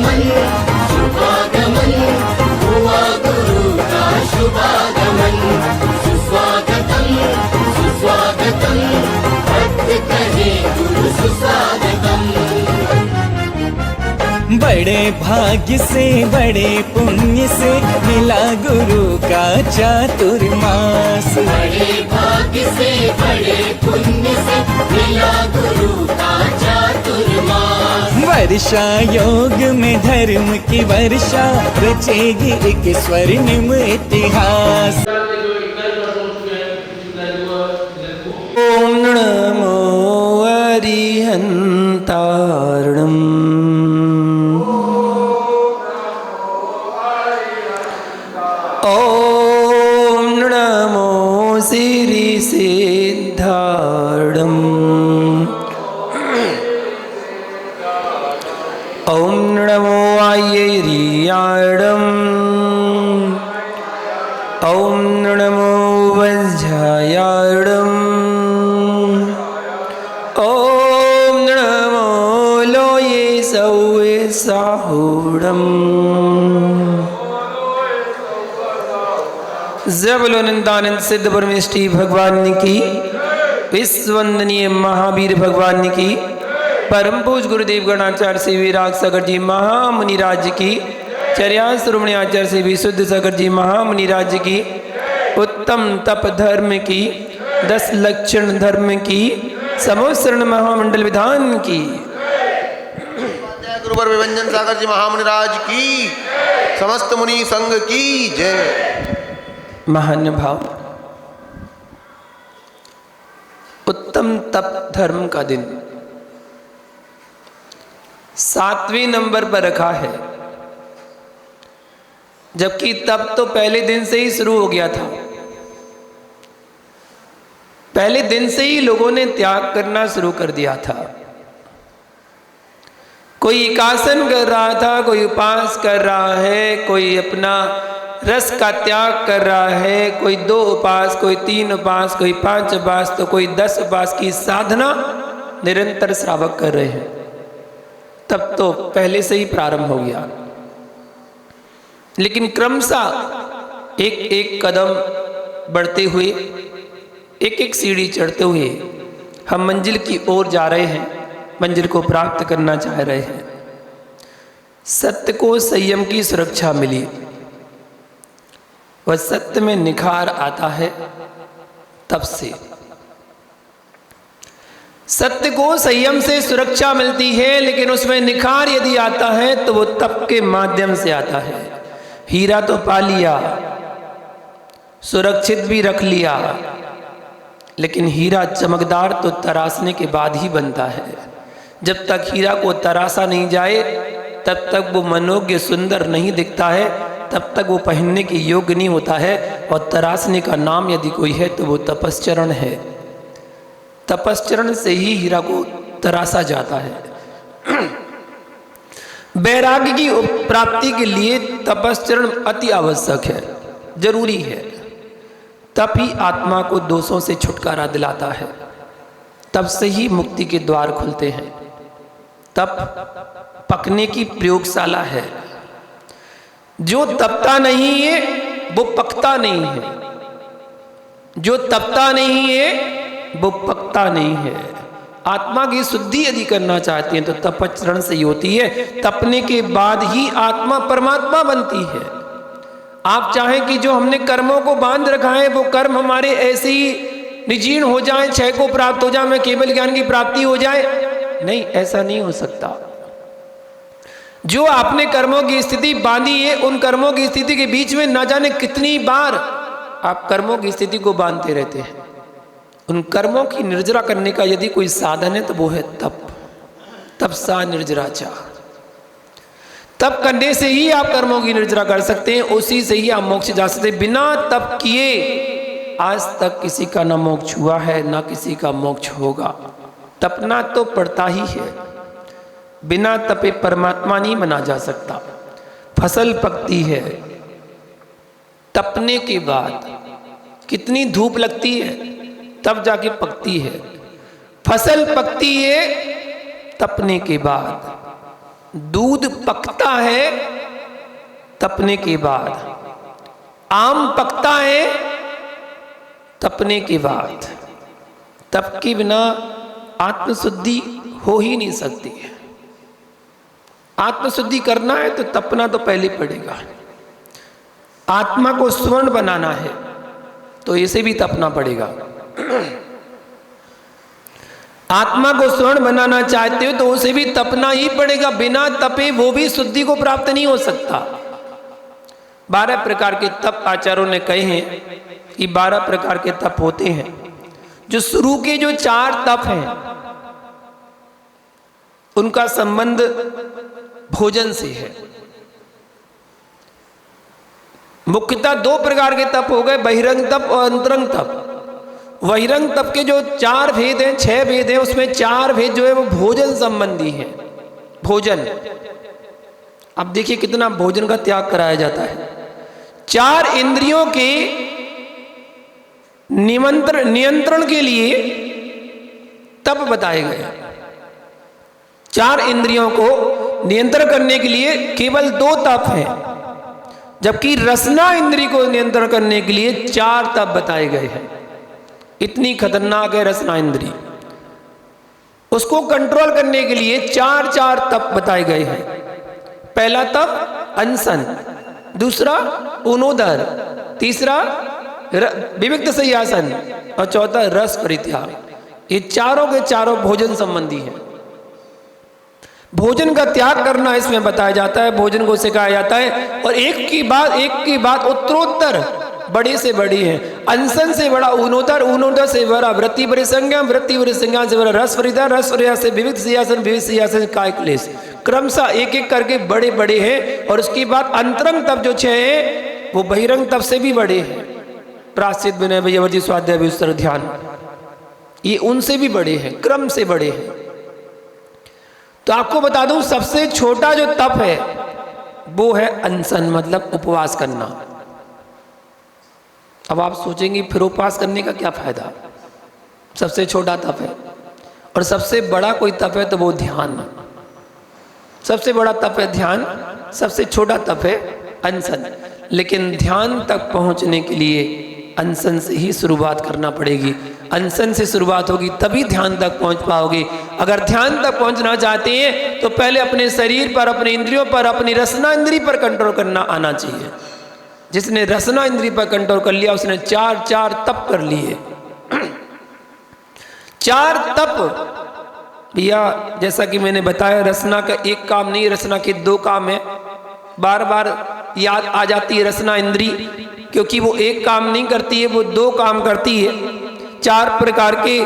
शुभागमन शुभागमन हुआ गुरु का शुभागमन। सुस्वागतम सुस्वागतम भक्त कहे गुरु सुस्वागतम। बड़े भाग्य से बड़े पुण्य से मिला गुरु का चातुर्मास। बड़े भाग्य से बड़े पुण्य से मिला गुरु का चातुर्मास। वर्षा योग में धर्म की वर्षा रचेगी एक स्वर्णिम इतिहास। ओम नमो अरिहंतारणम। ओम नमो श्री सिद्धारणम। ओम नमो आयर्याणम। ओम नमो वज्रायाणम। ओम नमो लोये सौवे साहुड़म। जय बोलो नंदानंद सिद्ध परमेष्टि भगवान की, विश्ववंदनीय महावीर भगवान की, परम पूज गुरुदेव गणाचार्य श्री विराग सागर जी महामुनि राज्य की, चर्या श्रोमणी आचार्य श्री विशुद्ध सागर जी महामुनि राज्य की, उत्तम तप धर्म की, 10 लक्षण धर्म की, समोसरण महामंडल विधान की, गुरुवर विभंजन सागर जी महामुनि राज की, समस्त मुनि संघ की जय। महान भाव, उत्तम तप धर्म का दिन 7वें नंबर पर रखा है, जबकि तप तो पहले दिन से ही शुरू हो गया था। पहले दिन से ही लोगों ने त्याग करना शुरू कर दिया था। कोई एकासन कर रहा था, कोई उपास कर रहा है, कोई अपना रस का त्याग कर रहा है, कोई 2 उपास, कोई 3 उपास, कोई 5 उपास, तो कोई 10 उपास की साधना निरंतर श्रावक कर रहे हैं। तब तो पहले से ही प्रारंभ हो गया, लेकिन क्रमशः एक एक कदम बढ़ते हुए, एक एक सीढ़ी चढ़ते हुए हम मंजिल की ओर जा रहे हैं, मंजिल को प्राप्त करना चाह रहे हैं। सत्य को संयम की सुरक्षा मिली, वह सत्य में निखार आता है तब से। सत्य को संयम से सुरक्षा मिलती है, लेकिन उसमें निखार यदि आता है तो वो तप के माध्यम से आता है। हीरा तो पा लिया, सुरक्षित भी रख लिया, लेकिन हीरा चमकदार तो तराशने के बाद ही बनता है। जब तक हीरा को तराशा नहीं जाए तब तक वो मनोज्ञ सुंदर नहीं दिखता है, तब तक वो पहनने के योग्य नहीं होता है। और तराशने का नाम यदि कोई है तो वो तपश्चरण है। तपश्चरण से ही हीरा को तराशा जाता है। वैराग्य की प्राप्ति के लिए तपश्चरण अति आवश्यक है, जरूरी है। तब ही आत्मा को दोषों से छुटकारा दिलाता है, तब से ही मुक्ति के द्वार खुलते हैं। तप पकने की प्रयोगशाला है। जो तपता नहीं है वो पकता नहीं है, जो तपता नहीं है वो पकता नहीं है। आत्मा की शुद्धि यदि करना चाहते हैं तो तपश्चरण से ही होती है। तपने के बाद ही आत्मा परमात्मा बनती है। आप चाहें कि जो हमने कर्मों को बांध रखा है वो कर्म हमारे ऐसे ही निजीर्ण हो जाए, क्षय को प्राप्त हो जाए, हमें केवल ज्ञान की प्राप्ति हो जाए, नहीं, ऐसा नहीं हो सकता। जो आपने कर्मों की स्थिति बांधी है, उन कर्मों की स्थिति के बीच में न जाने कितनी बार आप कर्मों की स्थिति को बांधते रहते हैं। उन कर्मों की निर्जरा करने का यदि कोई साधन है तो वो है तप। तप सा निर्जराचा। तप करने से ही आप कर्मों की निर्जरा कर सकते हैं, उसी से ही आप मोक्ष जा सकते हैं। बिना तप किए आज तक किसी का न मोक्ष हुआ है, न किसी का मोक्ष होगा। तपना तो पड़ता ही है, बिना तपे परमात्मा नहीं बना जा सकता। फसल पकती है तपने के बाद, कितनी धूप लगती है तब जाके पकती है। फसल पकती है तपने के बाद। दूध पकता है तपने के बाद, आम पकता है तपने के बाद। तप के बिना आत्मशुद्धि हो ही नहीं सकती है। आत्मशुद्धि करना है तो तपना तो पहले पड़ेगा। आत्मा को स्वर्ण बनाना है तो इसे भी तपना पड़ेगा। आत्मा को स्वर्ण बनाना चाहते हो तो उसे भी तपना ही पड़ेगा। बिना तपे वो भी शुद्धि को प्राप्त नहीं हो सकता। 12 प्रकार के तप आचार्यों ने कहे हैं कि 12 प्रकार के तप होते हैं। जो शुरू के जो 4 तप हैं उनका संबंध भोजन से है। मुख्यतः 2 प्रकार के तप हो गए, बहिरंग तप और अंतरंग तप। बहिरंग तप के जो 4 भेद हैं, 6 भेद हैं, उसमें 4 भेद जो है वो भोजन संबंधी है। भोजन, अब देखिए कितना भोजन का त्याग कराया जाता है। 4 इंद्रियों के नियंत्रण के लिए तप बताए गए। 4 इंद्रियों को नियंत्रण करने के लिए केवल 2 तप हैं, जबकि रसना इंद्री को नियंत्रण करने के लिए 4 तप बताए गए हैं। इतनी खतरनाक है रसना इंद्री। उसको कंट्रोल करने के लिए 4 तप बताए गए हैं। पहला तप अनशन, दूसरा ऊनोदर, तीसरा विविक्त शय्यासन और चौथा रस परित्याग। ये चारों के चारों भोजन संबंधी हैं। भोजन का त्याग करना इसमें बताया जाता है, भोजन को सिखाया जाता है। और एक की बात उत्तरोत्तर बड़ी से बड़ी है। अनशन से बड़ा ऊनोदर, ऊनोदर से बड़ा वृत्ति परिसंज्ञा, वृत्ति परिसंज्ञा से बड़ा रस परित्याग, रस परित्याग से विविक्त शय्यासन, विविक्त शय्यासन काय क्लेश। क्रमशः एक करके बड़े बड़े हैं। और उसके बाद अंतरंग तप जो 6 है वो बहिरंग तप से भी बड़े हैं। प्राश्चित, विनय, वैयावर्ती, स्वाध्याय, विस्तृत, ध्यान, ये उनसे भी बड़े हैं, क्रम से बड़े हैं। तो आपको बता दूं सबसे छोटा जो तप है वो है अनशन, मतलब उपवास करना। अब आप सोचेंगे फिर उपवास करने का क्या फायदा। सबसे छोटा तप है। और सबसे बड़ा कोई तप है तो वो ध्यान। सबसे बड़ा तप है ध्यान, सबसे छोटा तप है अनशन। लेकिन ध्यान तक पहुंचने के लिए अनशन से ही शुरुआत करना पड़ेगी। अनशन से शुरुआत होगी तभी ध्यान तक पहुंच पाओगे। अगर ध्यान तक पहुंचना चाहते हैं तो पहले अपने शरीर पर, अपने इंद्रियों पर, अपनी रसना इंद्री पर कंट्रोल करना आना चाहिए। जिसने रसना इंद्री पर कंट्रोल कर लिया उसने 4 तप कर लिए। 4 तप भैया, जैसा कि मैंने बताया, रसना का एक काम नहीं, रसना के 2 काम है। बार बार याद आ जाती है रसना इंद्री, क्योंकि वो एक काम नहीं करती है, वो 2 काम करती है। 4 प्रकार के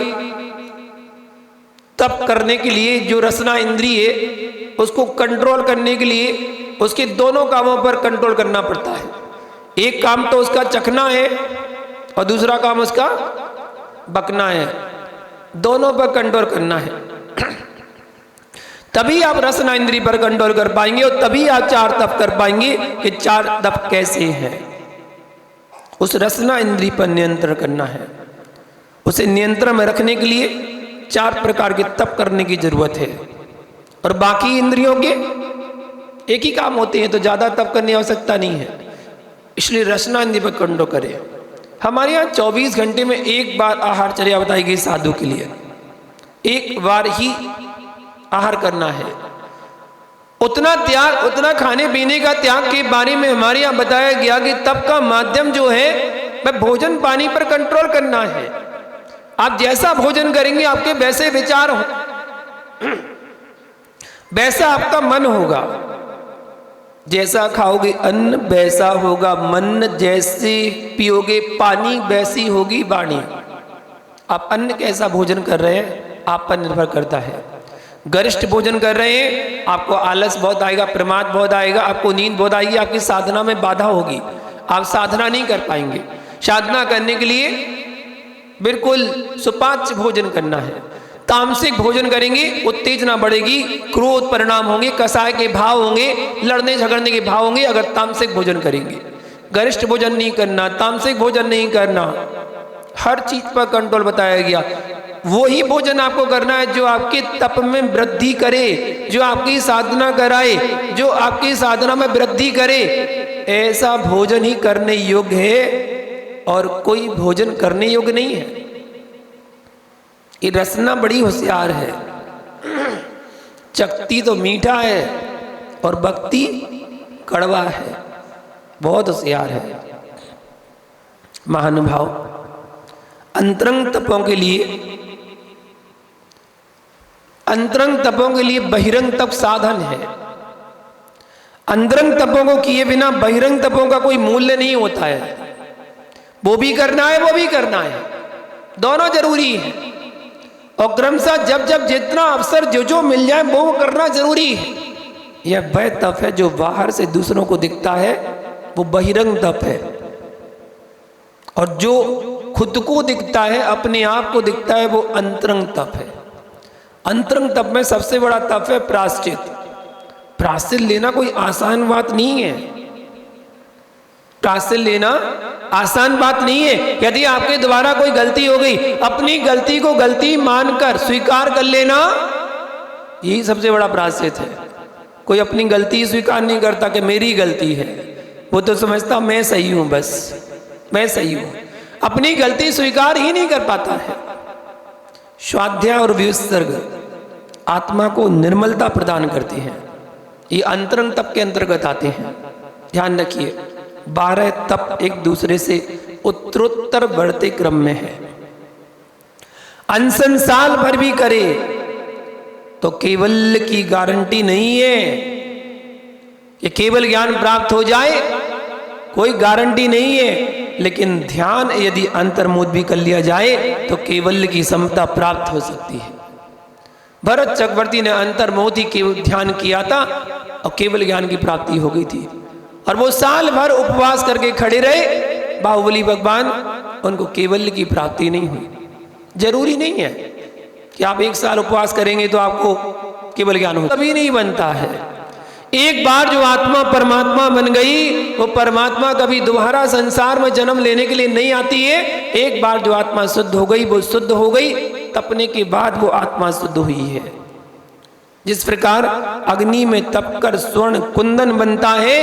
तप करने के लिए जो रसना इंद्री है उसको कंट्रोल करने के लिए उसके दोनों कामों पर कंट्रोल करना पड़ता है। एक काम तो उसका चखना है और दूसरा काम उसका बकना है। दोनों पर कंट्रोल करना है, तभी आप रसना इंद्री पर कंट्रोल कर पाएंगे और तभी आप 4 तप कर पाएंगे। कि 4 तप कैसे हैं, उस रसना इंद्री पर नियंत्रण करना है। उसे नियंत्रण में रखने के लिए 4 प्रकार के तप करने की जरूरत है। और बाकी इंद्रियों के एक ही काम होते हैं तो ज्यादा तप करने की आवश्यकता नहीं है। इसलिए रसना इंद्री पर कंट्रोल करें। हमारे यहाँ 24 घंटे में एक बार आहारचर्या बताई गई साधु के लिए। एक बार ही आहार करना है। उतना त्याग, उतना खाने पीने का त्याग के बारे में हमारे यहाँ बताया गया कि तप का माध्यम जो है वह भोजन पानी पर कंट्रोल करना है। आप जैसा भोजन करेंगे आपके वैसे विचार हो, वैसा आपका मन होगा। जैसा खाओगे अन्न वैसा होगा मन, जैसे पियोगे पानी वैसी होगी वाणी। आप अन्न कैसा भोजन कर रहे हैं आप पर निर्भर करता है। गरिष्ठ भोजन कर रहे हैं आपको आलस बहुत आएगा, प्रमाद बहुत आएगा, आपको नींद बहुत आएगी, आपकी साधना में बाधा होगी, आप साधना नहीं कर पाएंगे। साधना करने के लिए बिल्कुल सुपाच्य भोजन करना है। तामसिक भोजन करेंगे उत्तेजना बढ़ेगी, क्रोध परिणाम होंगे, कसाय के भाव होंगे, लड़ने झगड़ने के भाव होंगे अगर तामसिक भोजन करेंगे। गरिष्ठ भोजन नहीं करना, तामसिक भोजन नहीं करना, हर चीज पर कंट्रोल बताया गया। वही भोजन आपको करना है जो आपके तप में वृद्धि करे, जो आपकी साधना कराए, जो आपकी साधना में वृद्धि करे। ऐसा भोजन ही करने योग्य है और कोई भोजन करने योग्य नहीं है। ये रसना बड़ी होशियार है। चखती तो मीठा है और भक्ति कड़वा है, बहुत होशियार है। महानुभाव, अंतरंग तपों के लिए बहिरंग तप साधन है। अंतरंग तपों को किए बिना बहिरंग तपों का कोई मूल्य नहीं होता है। वो भी करना है, वो भी करना है, दोनों जरूरी है। और क्रमशः जब जब जितना अवसर जो मिल जाए वो करना जरूरी है। यह वह तप है जो बाहर से दूसरों को दिखता है, वो बहिरंग तप है। और जो खुद को दिखता है, अपने आप को दिखता है, वो अंतरंग तप है। अंतरंग तप में सबसे बड़ा तप है प्रायश्चित। प्रायश्चित लेना कोई आसान बात नहीं है। प्रायश्चित लेना आसान बात नहीं है। यदि आपके द्वारा कोई गलती हो गई, अपनी गलती को गलती मानकर स्वीकार कर लेना, यही सबसे बड़ा प्रायश्चित है। कोई अपनी गलती स्वीकार नहीं करता कि मेरी गलती है, वो तो समझता मैं सही हूं, बस मैं सही हूं। अपनी गलती स्वीकार ही नहीं कर पाता है। स्वाध्याय और विसर्ग आत्मा को निर्मलता प्रदान करते हैं। ये अंतरंग तप के अंतर्गत आते हैं। ध्यान रखिए, 12 तप एक दूसरे से उत्तरोत्तर बढ़ते क्रम में है। अनशन साल भर भी करे तो केवल की गारंटी नहीं है कि केवल ज्ञान प्राप्त हो जाए, कोई गारंटी नहीं है। लेकिन ध्यान यदि अंतर्मुद भी कर लिया जाए तो केवल की समता प्राप्त हो सकती है। भरत चक्रवर्ती ने अंतर्मुद ही केवल ध्यान किया था और केवल ज्ञान की प्राप्ति हो गई थी। और वो साल भर उपवास करके खड़े रहे, बाहुबली भगवान, उनको केवल की प्राप्ति नहीं हुई। जरूरी नहीं है कि आप 1 साल उपवास करेंगे तो आपको केवल ज्ञान हो, कभी नहीं बनता है। एक बार जो आत्मा परमात्मा बन गई, वो परमात्मा कभी दोबारा संसार में जन्म लेने के लिए नहीं आती है। एक बार जो आत्मा शुद्ध हो गई, वो शुद्ध हो गई। तपने के बाद वो आत्मा शुद्ध हुई है। जिस प्रकार अग्नि में तप कर स्वर्ण कुंदन बनता है,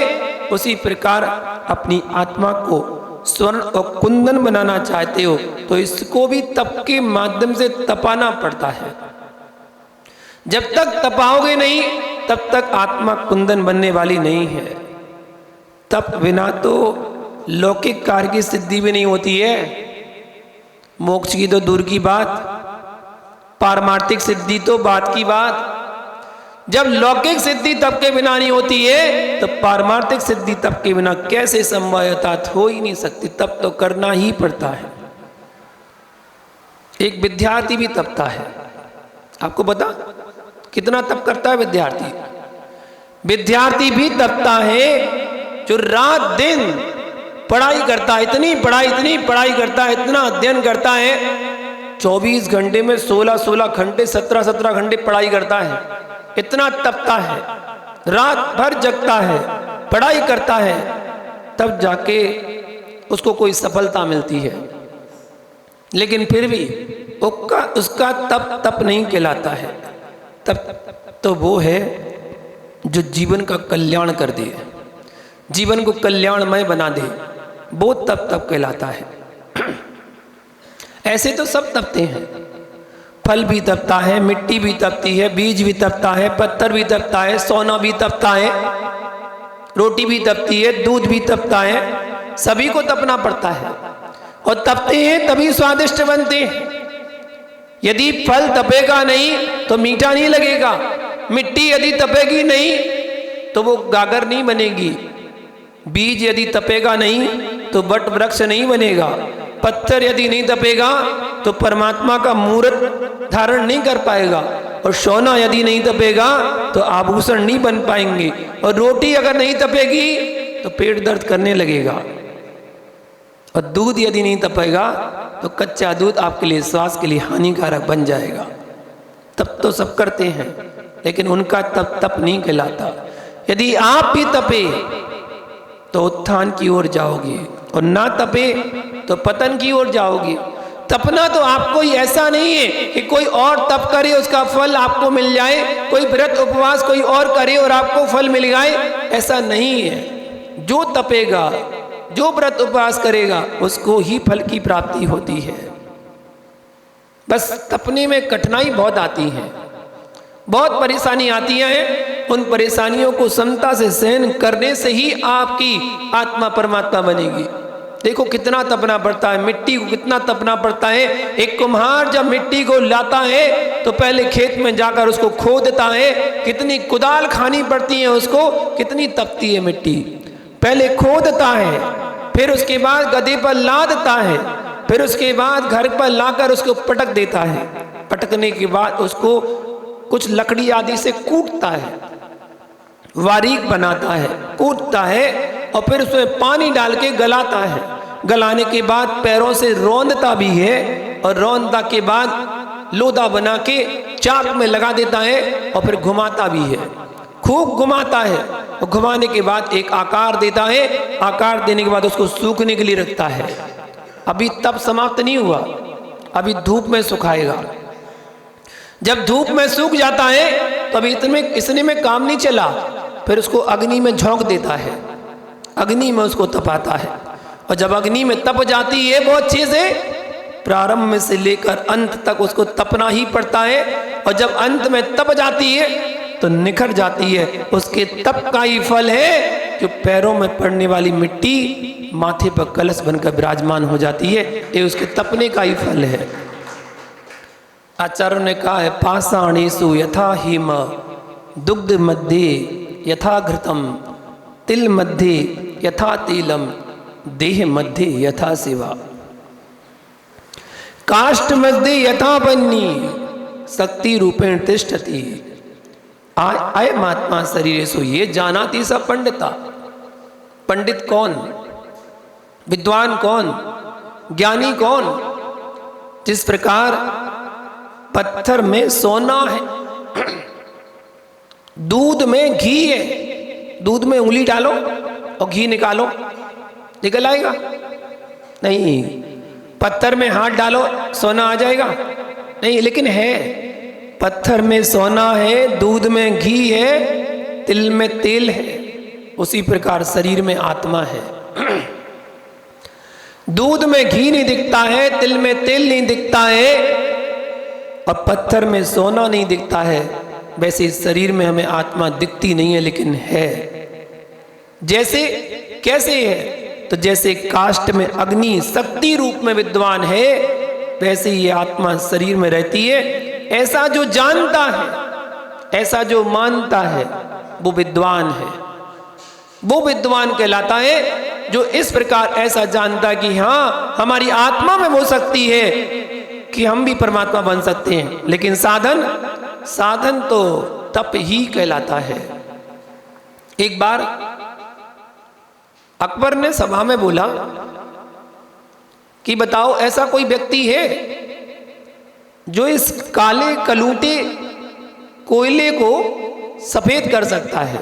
उसी प्रकार अपनी आत्मा को स्वर्ण और कुंदन बनाना चाहते हो तो इसको भी तप के माध्यम से तपाना पड़ता है। जब तक तपाओगे नहीं, तब तक आत्मा कुंदन बनने वाली नहीं है। तप बिना तो लौकिक कार्य की सिद्धि भी नहीं होती है। मोक्ष की तो दूर की बात, पारमार्थिक सिद्धि तो बात की बात। जब लौकिक सिद्धि तप के बिना नहीं होती है, तो पारमार्थिक सिद्धि तप के बिना कैसे संभवता हो ही नहीं सकती। तप तो करना ही पड़ता है। एक विद्यार्थी भी तपता है। आपको पता कितना तप करता है विद्यार्थी? विद्यार्थी भी तपता है जो रात दिन पढ़ाई करता है, इतनी पढ़ाई करता है, इतना अध्ययन करता है। 24 घंटे में 16 घंटे, 17 घंटे पढ़ाई करता है। इतना तपता है, रात भर जगता है, पढ़ाई करता है, तब जाके उसको कोई सफलता मिलती है। लेकिन फिर भी उसका तप नहीं कहलाता है। तप तो वो है जो जीवन का कल्याण कर दे, जीवन को कल्याणमय बना दे, वो तप कहलाता है। ऐसे तो सब तपते हैं। फल भी तपता है, मिट्टी भी तपती है, बीज भी तपता है, पत्थर भी तपता है, सोना भी तपता है, रोटी भी तपती है, दूध भी तपता है। सभी को तपना पड़ता है और तपते हैं तभी स्वादिष्ट बनते हैं। यदि फल तपेगा नहीं तो मीठा नहीं लगेगा। मिट्टी यदि तपेगी नहीं तो वो गागर नहीं बनेगी। बीज यदि तपेगा नहीं तो वट वृक्ष नहीं बनेगा। पत्थर यदि नहीं तपेगा तो परमात्मा का मूर्त धारण नहीं कर पाएगा। और सोना यदि नहीं तपेगा तो आभूषण नहीं बन पाएंगे। और रोटी अगर नहीं तपेगी तो पेट दर्द करने लगेगा। और दूध यदि नहीं तपेगा तो कच्चा दूध आपके लिए स्वास्थ्य के लिए हानिकारक बन जाएगा। तप तो सब करते हैं, लेकिन उनका तप नहीं कहलाता। यदि आप भी तपे तो उत्थान की ओर जाओगे और ना तपे तो पतन की ओर जाओगे। तपना तो आपको ही ऐसा नहीं है कि कोई और तप करे उसका फल आपको मिल जाए, कोई व्रत उपवास कोई और करे और आपको फल मिल जाए, ऐसा नहीं है। जो तपेगा, जो व्रत उपवास करेगा, उसको ही फल की प्राप्ति होती है। बस तपने में कठिनाई बहुत आती है, बहुत परेशानी आती है। उन परेशानियों को समता से सहन करने से ही आपकी आत्मा परमात्मा बनेगी। देखो कितना तपना पड़ता है, मिट्टी को कितना तपना पड़ता है। एक कुम्हार जब मिट्टी को लाता है तो पहले खेत में जाकर उसको खोदता है, कितनी कुदाल खानी पड़ती है उसको, कितनी तपती है मिट्टी। पहले खोदता है, फिर उसके बाद गधे पर लादता है, फिर उसके बाद घर पर लाकर उसको पटक देता है। पटकने के बाद उसको कुछ लकड़ी आदि से कूटता है, बारीक बनाता है, कूटता है, और फिर उसमें पानी डाल के गलाता है। गलाने के बाद पैरों से रौंदता भी है, और रौंदता के बाद लोदा बना के चाक में लगा देता है, और फिर घुमाता भी है, खूब घुमाता है। और घुमाने के बाद एक आकार देता है, आकार देने के बाद उसको सूखने के लिए रखता है। अभी तब समाप्त नहीं हुआ, अभी धूप में सुखाएगा। जब धूप में सूख जाता है तो अभी इसने में काम नहीं चला, फिर उसको अग्नि में झोंक देता है, अग्नि में उसको तपाता है। और जब अग्नि में तप जाती है बहुत अच्छे से, प्रारंभ में से लेकर अंत तक उसको तपना ही पड़ता है। और जब अंत में तप जाती है तो निखर जाती है। उसके तप का ही फल है जो पैरों में पड़ने वाली मिट्टी माथे पर कलश बनकर विराजमान हो जाती है, ये उसके तपने का ही फल है। आचार्य ने कहा है, पाषाणेषु यथा हिम, दुग्ध मध्ये यथा घृतम, तिल मध्ये यथा तेलम, देह मध्ये यथा शिवा, काष्ठ मध्ये यथा बन्नी, शक्ति रूपेण तिष्ठति। आय महात्मा शरीरेषु, ये जानाति स पंडिता। पंडित कौन, विद्वान कौन, ज्ञानी कौन? जिस प्रकार पत्थर में सोना है, दूध में घी है, दूध में उंगली डालो और घी निकालो, निकल आएगा? नहीं। पत्थर में हाथ डालो, सोना आ जाएगा? नहीं। लेकिन है, पत्थर में सोना है, दूध में घी है, तिल में तेल है। उसी प्रकार शरीर में आत्मा है। दूध में घी नहीं दिखता है, तिल में तेल नहीं दिखता है, और पत्थर में सोना नहीं दिखता है, वैसे शरीर में हमें आत्मा दिखती नहीं है, लेकिन है। जैसे कैसे है? तो जैसे काष्ठ में अग्नि शक्ति रूप में विद्वान है, वैसे ही आत्मा शरीर में रहती है। ऐसा जो जानता है, ऐसा जो मानता है, वो विद्वान है। वो विद्वान कहलाता है जो इस प्रकार ऐसा जानता है कि हाँ, हमारी आत्मा में वो शक्ति है कि हम भी परमात्मा बन सकते हैं। लेकिन साधन तो तप ही कहलाता है। एक बार अकबर ने सभा में बोला कि बताओ, ऐसा कोई व्यक्ति है जो इस काले कलूटे कोयले को सफेद कर सकता है?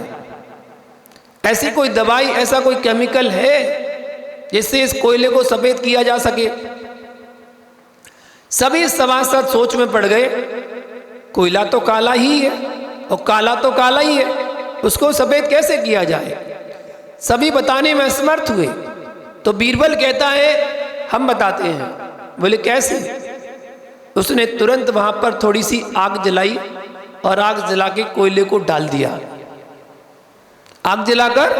ऐसी कोई दवाई, ऐसा कोई केमिकल है जिससे इस कोयले को सफेद किया जा सके? सभी सभासद सोच में पड़ गए। कोयला तो काला ही है, और काला तो काला ही है, उसको सफेद कैसे किया जाए? सभी बताने में असमर्थ हुए। तो बीरबल कहता है, हम बताते हैं। बोले कैसे? उसने तुरंत वहां पर थोड़ी सी आग जलाई, और आग जला के कोयले को डाल दिया। आग जलाकर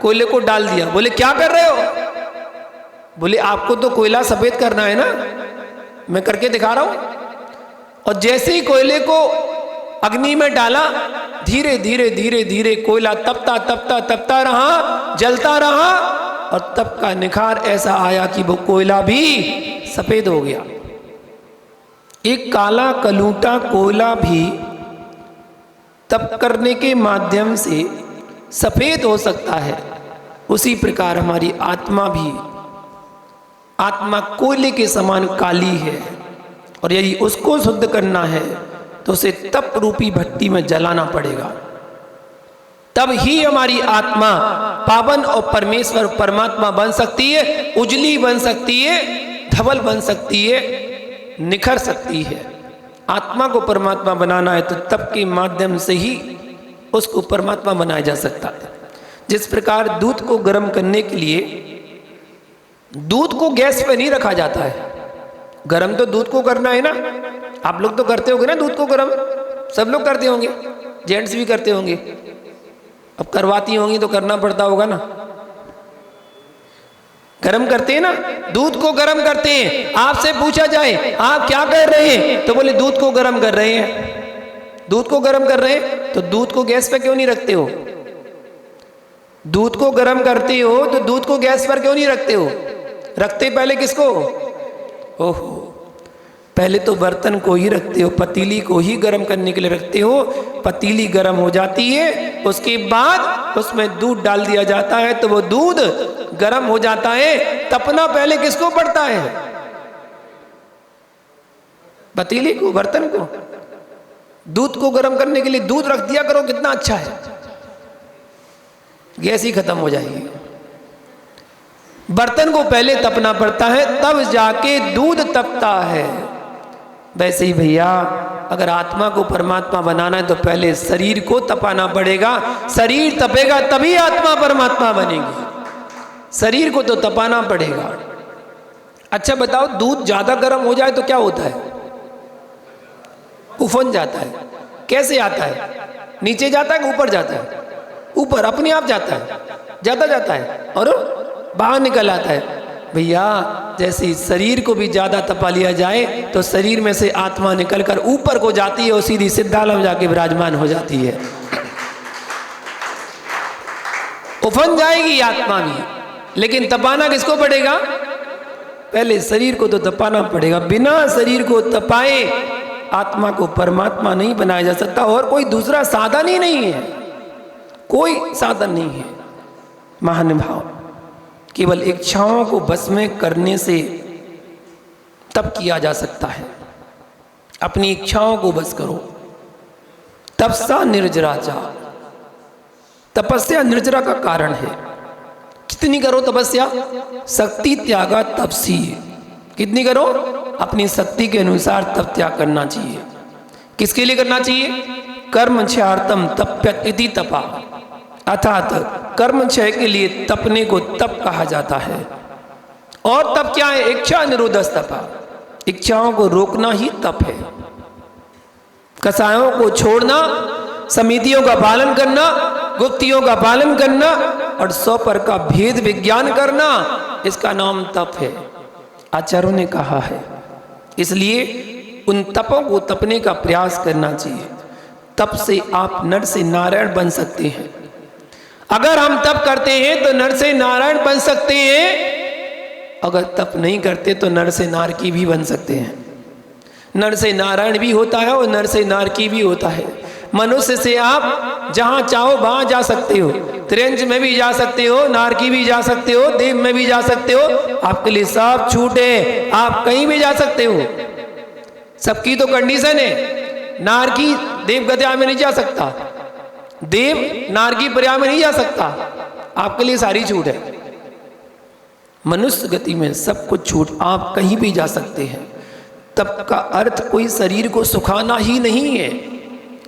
कोयले को डाल दिया। बोले क्या कर रहे हो? बोले आपको तो कोयला सफेद करना है ना, मैं करके दिखा रहा हूं। और जैसे ही कोयले को अग्नि में डाला, धीरे धीरे धीरे धीरे कोयला तपता तपता तपता रहा, जलता रहा, और तप का निखार ऐसा आया कि वो कोयला भी सफेद हो गया। एक काला कलूटा कोयला भी तप करने के माध्यम से सफेद हो सकता है। उसी प्रकार हमारी आत्मा भी, आत्मा कोयले के समान काली है, और यदि उसको शुद्ध करना है तो उसे तप रूपी भट्टी में जलाना पड़ेगा। तब ही हमारी आत्मा पावन और परमेश्वर परमात्मा बन सकती है, उजली बन सकती है, धवल बन सकती है, निखर सकती है। आत्मा को परमात्मा बनाना है तो तप के माध्यम से ही उसको परमात्मा बनाया जा सकता है। जिस प्रकार दूध को गर्म करने के लिए दूध को गैस पे नहीं रखा जाता है, गर्म तो दूध को करना है ना। आप लोग तो करते होंगे ना दूध को गर्म, सब लोग करते होंगे, जेंट्स भी करते होंगे। अब करवाती होंगी तो करना पड़ता होगा ना, गरम करते हैं ना, दूध को गरम करते हैं। आपसे पूछा जाए आप क्या कर रहे हैं, तो बोले दूध को गरम कर रहे हैं। दूध को गरम कर रहे हैं तो दूध को गैस पर क्यों नहीं रखते हो? दूध को गरम करते हो तो दूध को गैस पर क्यों नहीं रखते हो? रखते पहले किसको? ओहो, पहले तो बर्तन को ही रखते हो, पतीली को ही गर्म करने के लिए रखते हो। पतीली गर्म हो जाती है, उसके बाद उसमें दूध डाल दिया जाता है तो वो दूध गर्म हो जाता है। तपना पहले किसको पड़ता है? पतीली को, बर्तन को। दूध को गर्म करने के लिए दूध रख दिया करो, कितना अच्छा है, गैस ही खत्म हो जाएगी। बर्तन को पहले तपना पड़ता है, तब जाके दूध तपता है। वैसे ही भैया, अगर आत्मा को परमात्मा बनाना है तो पहले शरीर को तपाना पड़ेगा। शरीर तपेगा तभी आत्मा परमात्मा बनेगी। शरीर को तो तपाना पड़ेगा। अच्छा बताओ, दूध ज्यादा गर्म हो जाए तो क्या होता है? उफन जाता है। कैसे आता है? नीचे जाता है कि ऊपर जाता है? ऊपर अपने आप जाता है, जाता है और बाहर निकल आता है। भैया, जैसे शरीर को भी ज्यादा तपा लिया जाए तो शरीर में से आत्मा निकलकर ऊपर को जाती है और सीधी सिद्धालम जाके विराजमान हो जाती है। उफन जाएगी आत्मा भी, लेकिन तपाना किसको पड़ेगा? पहले शरीर को तो तपाना पड़ेगा। बिना शरीर को तपाए आत्मा को परमात्मा नहीं बनाया जा सकता। और कोई दूसरा साधन ही नहीं है, कोई साधन नहीं है। महानुभाव, केवल इच्छाओं को बस में करने से तप किया जा सकता है। अपनी इच्छाओं को बस करो। तपसा निर्जराचा, तपस्या निर्जरा का कारण है। कितनी करो तपस्या? शक्ति त्यागा तपसी। कितनी करो? अपनी शक्ति के अनुसार तप त्याग करना चाहिए। किसके लिए करना चाहिए? कर्म क्षयार्थम तप्यत इति तपा, अर्थात कर्म क्षय के लिए तपने को तप कहा जाता है। और तप क्या है? इच्छा निरोधस तपा, इच्छाओं को रोकना ही तप है। कसायों को छोड़ना, समितियों का पालन करना, गुप्तियों का पालन करना और 100 पर का भेद विज्ञान करना, इसका नाम तप है। आचार्यों ने कहा है। इसलिए उन तपों को तपने का प्रयास करना चाहिए। तप से आप नर से नारायण बन सकते हैं। अगर हम तप करते हैं तो नर से नारायण बन सकते हैं। अगर तप नहीं करते तो नर से नारकी भी बन सकते हैं। नर से नारायण भी होता है और नर से नारकी भी होता है। मनुष्य से आप जहां चाहो वहां जा सकते हो। त्रियंच में भी जा सकते हो, नारकी भी जा सकते हो, देव में भी जा सकते हो। आपके लिए सब छूट है, आप कहीं भी जा सकते हो। सबकी तो कंडीशन है। नारकी देव गद्या में नहीं जा सकता, देव नारकी पर्या में नहीं जा सकता। आपके लिए सारी छूट है। मनुष्य गति में सब कुछ छूट, आप कहीं भी जा सकते हैं। तप का अर्थ कोई शरीर को सुखाना ही नहीं है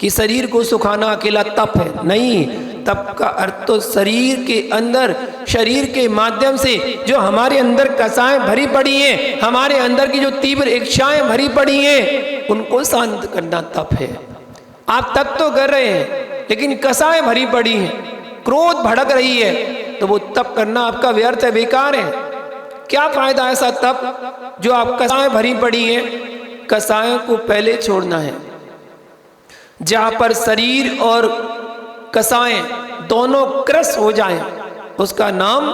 कि शरीर को सुखाना अकेला तप है, नहीं। तप का अर्थ तो शरीर के अंदर, शरीर के माध्यम से जो हमारे अंदर कसाएं भरी पड़ी हैं, हमारे अंदर की जो तीव्र इच्छाएं भरी पड़ी हैं, उनको शांत करना तप है। आप तप तो कर रहे हैं लेकिन कसाएं भरी पड़ी हैं, क्रोध भड़क रही है, तो वो तप करना आपका व्यर्थ है, बेकार है। क्या फायदा ऐसा तप जो आप कसाएं भरी पड़ी हैं? कसायों को पहले छोड़ना है। जहां पर शरीर और कसाएं दोनों क्रस हो जाएं, उसका नाम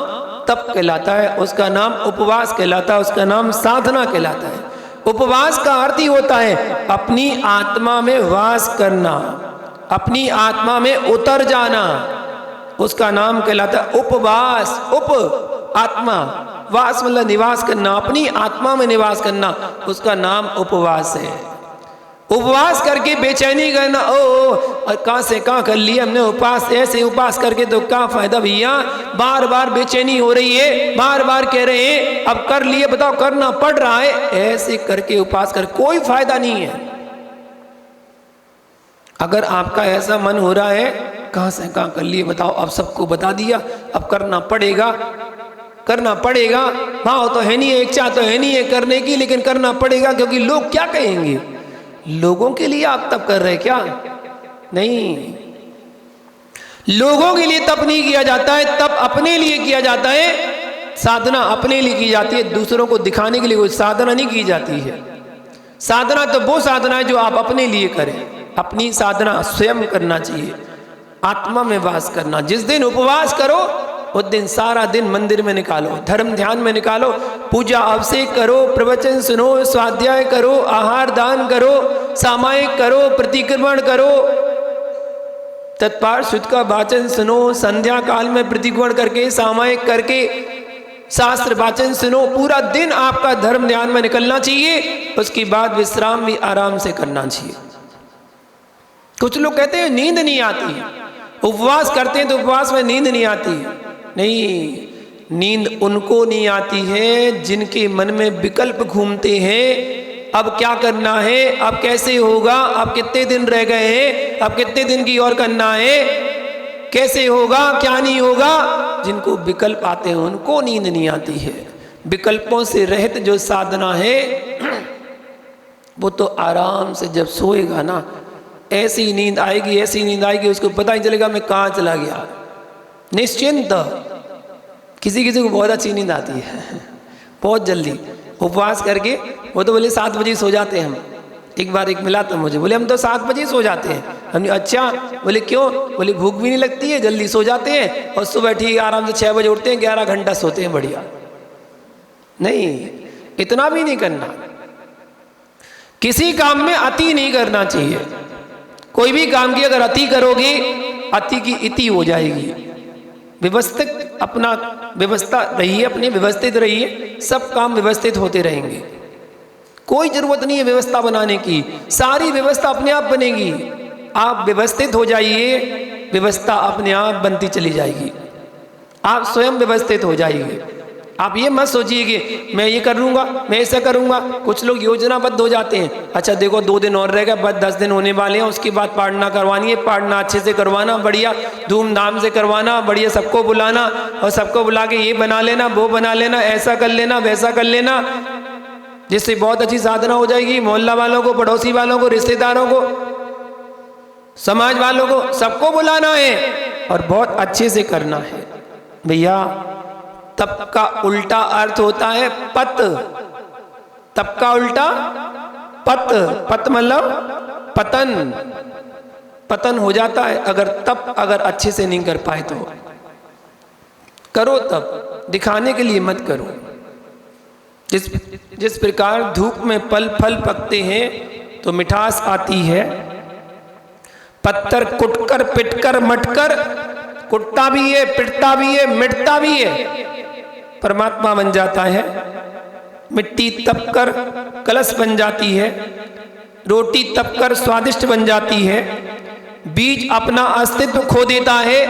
तप कहलाता है, उसका नाम उपवास कहलाता है, उसका नाम साधना कहलाता है। उपवास का अर्थ ही होता है अपनी आत्मा में वास करना, अपनी आत्मा में उतर जाना, उसका नाम कहलाता है उपवास। उप आत्मा, वास मतलब निवास करना, अपनी आत्मा में निवास करना, उसका नाम उपवास है। उपवास करके बेचैनी करना, और कहाँ से कहाँ कर लिया हमने उपवास, ऐसे उपवास करके तो क्या फायदा भैया, बार बार बेचैनी हो रही है, बार बार कह रहे हैं अब कर लिए, बताओ करना पड़ रहा है, ऐसे करके उपवास कर कोई फायदा नहीं है। अगर आपका ऐसा मन हो रहा है कहाँ से कहाँ कर लिए, बताओ अब सबको बता दिया, अब करना पड़ेगा, करना पड़ेगा, हाँ तो है नहीं है, इच्छा तो है नहीं है करने की, लेकिन करना पड़ेगा क्योंकि लोग क्या कहेंगे। लोगों के लिए आप तप कर रहे क्या? नहीं, लोगों के लिए तप नहीं किया जाता है, तप अपने लिए किया जाता है, साधना अपने लिए की जाती है, दूसरों को दिखाने के लिए कोई साधना नहीं की जाती है। साधना तो वो साधना है जो आप अपने लिए करें, अपनी साधना स्वयं करना चाहिए, आत्मा में वास करना। जिस दिन उपवास करो उस दिन सारा दिन मंदिर में निकालो, धर्म ध्यान में निकालो, पूजा अभिषेक करो, प्रवचन सुनो, स्वाध्याय करो, आहार दान करो, सामायिक करो, प्रतिक्रमण करो, तत्पार शुद्ध का वाचन सुनो, संध्या काल में प्रतिक्रमण करके सामायिक करके शास्त्र वाचन सुनो, पूरा दिन आपका धर्म ध्यान में निकलना चाहिए। उसके बाद विश्राम भी आराम से करना चाहिए। कुछ लोग कहते हैं नींद नहीं आती, उपवास करते हैं तो उपवास में नींद नहीं आती। नहीं, नींद उनको नहीं आती है जिनके मन में विकल्प घूमते हैं, अब क्या करना है, अब कैसे होगा, अब कितने दिन रह गए हैं, अब कितने दिन की और करना है, कैसे होगा, क्या नहीं होगा। जिनको विकल्प आते हैं उनको नींद नहीं आती है। विकल्पों से रहित जो साधना है वो तो आराम से जब सोएगा ना, ऐसी नींद आएगी, ऐसी नींद आएगी, उसको पता ही चलेगा मैं कहाँ चला गया, निश्चिंत। किसी किसी को बहुत अच्छी नींद आती है, बहुत जल्दी उपवास करके, वो तो बोले 7 बजे सो जाते हैं हम। एक बार एक मिला तो मुझे बोले हम तो 7 बजे सो जाते हैं। हमने अच्छा, बोले क्यों? बोले भूख भी नहीं लगती है, जल्दी सो जाते हैं और सुबह ठीक आराम से 6 बजे उठते हैं, 11 घंटा सोते हैं, बढ़िया। नहीं, इतना भी नहीं करना, किसी काम में अति नहीं करना चाहिए। कोई भी काम की अगर अति करोगे, अति की इति हो जाएगी। व्यवस्थित अपना व्यवस्था रहिए, अपनी व्यवस्थित रहिए, सब काम व्यवस्थित होते रहेंगे। कोई जरूरत नहीं है व्यवस्था बनाने की, सारी व्यवस्था अपने आप बनेगी। आप व्यवस्थित हो जाइए, व्यवस्था अपने आप बनती चली जाएगी, आप स्वयं व्यवस्थित हो जाइए। आप ये मत सोचिए कि मैं ये कर लूँगा, मैं ऐसा करूँगा। कुछ लोग योजनाबद्ध हो जाते हैं, अच्छा देखो 2 दिन और रहेगा, बस 10 दिन होने वाले हैं, उसके बाद पाठना करवानी है, पाठना अच्छे से करवाना, बढ़िया धूमधाम से करवाना, बढ़िया सबको बुलाना और सबको बुला के ये बना लेना, वो बना लेना, ऐसा कर लेना, वैसा कर लेना, जिससे बहुत अच्छी साधना हो जाएगी। मोहल्ला वालों को, पड़ोसी वालों को, रिश्तेदारों को, समाज वालों को, सबको बुलाना है और बहुत अच्छे से करना है। भैया तप का उल्टा अर्थ होता है पत। तप का उल्टा पत, पत मतलब पतन, पतन हो जाता है अगर तप अगर अच्छे से नहीं कर पाए तो। करो तप, दिखाने के लिए मत करो। जिस प्रकार धूप में फल पकते हैं तो मिठास आती है, पत्थर कुटकर पिटकर मटकर, कुटता भी है, पिटता भी है, मिटता भी है, परमात्मा बन जाता है। मिट्टी तपकर कलश बन जाती है, रोटी तपकर स्वादिष्ट बन जाती है, बीज अपना अस्तित्व खो देता है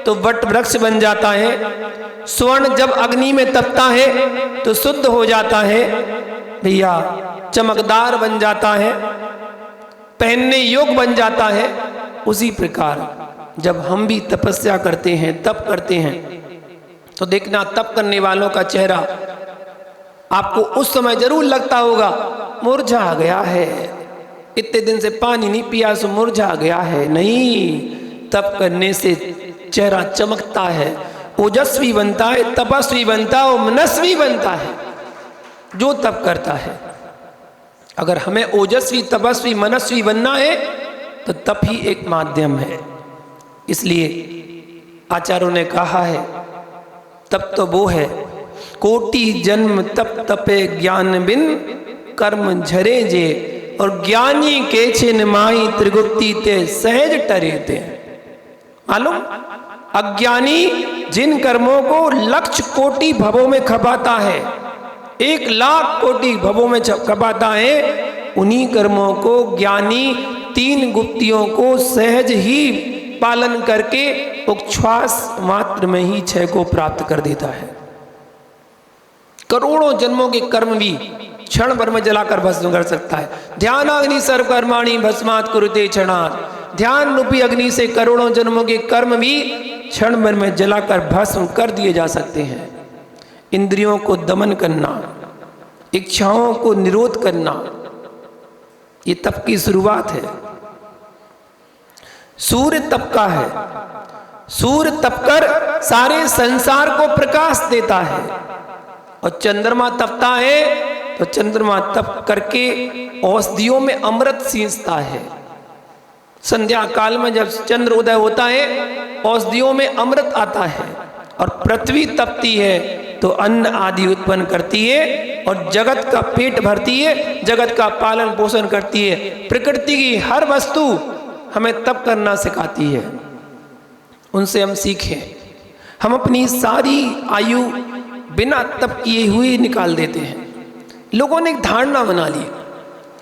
तो वट वृक्ष बन जाता है, स्वर्ण जब अग्नि में तपता है तो शुद्ध हो जाता है, भैया चमकदार बन जाता है, पहनने योग्य बन जाता है। उसी प्रकार जब हम भी तपस्या करते हैं, तप करते हैं, तो देखना तप करने वालों का चेहरा आपको उस समय जरूर लगता होगा मुरझा गया है, इतने दिन से पानी नहीं पिया सो मुरझा गया है। नहीं, तप करने से चेहरा चमकता है, ओजस्वी बनता है, तपस्वी बनता है, मनस्वी बनता है जो तप करता है। अगर हमें ओजस्वी, तपस्वी, मनस्वी बनना है तो तप ही एक माध्यम है। इसलिए आचार्यों ने कहा है तप तो वो है, कोटि जन्म तप तपे ज्ञान बिन कर्म झरे जे, और ज्ञानी के छिन माई त्रिगुप्ती ते सहज टरे ते। मालूम, अज्ञानी जिन कर्मों को लक्ष कोटि भवों में खपाता है, 1 लाख कोटि भवों में खपाता है, उन्हीं कर्मों को ज्ञानी 3 गुप्तियों को सहज ही पालन करके उच्छ्वास मात्र में ही 6 को प्राप्त कर देता है। करोड़ों जन्मों के कर्म भी क्षण भर में जलाकर भस्म कर सकता है। ध्यानाग्नि सर्व कर्माणि भस्मात् कुरुते क्षणात्। ध्यान रूपी अग्नि से करोड़ों जन्मों के कर्म भी क्षण भर में जलाकर भस्म कर दिए जा सकते हैं। इंद्रियों को दमन करना, इच्छाओं को निरोध करना, ये तप की शुरुआत है। सूर्य तप का है। सूर्य तप कर सारे संसार को प्रकाश देता है। और चंद्रमा तपता है तो चंद्रमा तप करके औषधियों में अमृत सींचता है। संध्या काल में जब चंद्र उदय होता है औषधियों में अमृत आता है। और पृथ्वी तपती है तो अन्न आदि उत्पन्न करती है और जगत का पेट भरती है, जगत का पालन पोषण करती है। प्रकृति की हर वस्तु हमें तप करना सिखाती है। उनसे हम सीखें। हम अपनी सारी आयु बिना तप किए हुए निकाल देते हैं। लोगों ने एक धारणा बना ली,